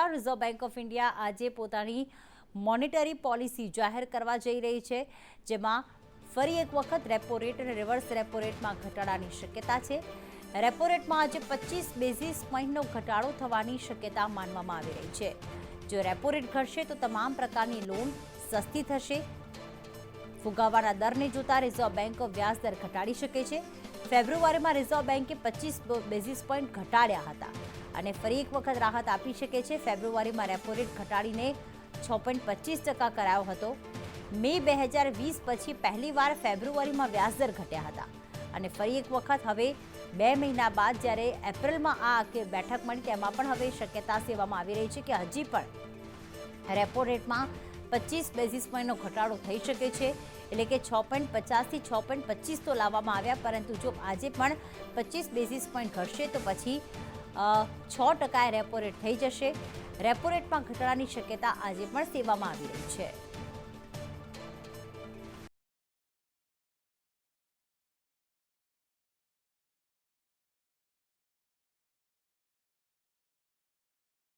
નમસ્કાર। Reserve bank of India આજે પોતાની મોનેટરી પોલિસી જાહેર કરવા જઈ રહી છે, જેમાં ફરી એક વખત રેપો રેટ અને રિવર્સ રેપો રેટમાં ઘટાડાની શક્યતા છે। રેપો રેટમાં આજે 25 બેઝિસ પોઈન્ટનો ઘટાડો થવાની શક્યતા માનવામાં આવી રહી છે। જો રેપો રેટ ઘટશે તો તમામ પ્રકારની લોન સસ્તી થશે। ફુગાવાના દરને જોતા રિઝર્વ બેંક વ્યાજદર ઘટાડી શકે છે। ફેબ્રુઆરીમાં રિઝર્વ બેંકે 25 બેઝિસ પોઈન્ટ ઘટાડ્યા હતા અને ફરી એક વખત રાહત આપી શકે છે। ફેબ્રુઆરીમાં રેપો રેટ ઘટાડીને 6.25% કરાયો હતો। મે 2020 પછી પહેલીવાર ફેબ્રુઆરીમાં વ્યાજદર ઘટ્યા હતા અને ફરી એક વખત હવે 2 મહિના બાદ જ્યારે એપ્રિલમાં આ બેઠક મળી તેમાં પણ હવે શક્યતા સેવામાં આવી રહી છે કે હજી પણ રેપો રેટમાં 25 બેઝિસ પોઈન્ટનો ઘટાડો થઈ શકે છે, એટલે કે 6.50 થી 6.25 તો લાવવામાં આવ્યા, પરંતુ જો આજે પણ 25 બેઝિસ પોઈન્ટ ઘટશે તો પછી 6% રેપો રેટ થઈ જશે। રેપો રેટમાં ઘટાડાની શક્યતા આજે પણ સેવામાં આવી રહી છે।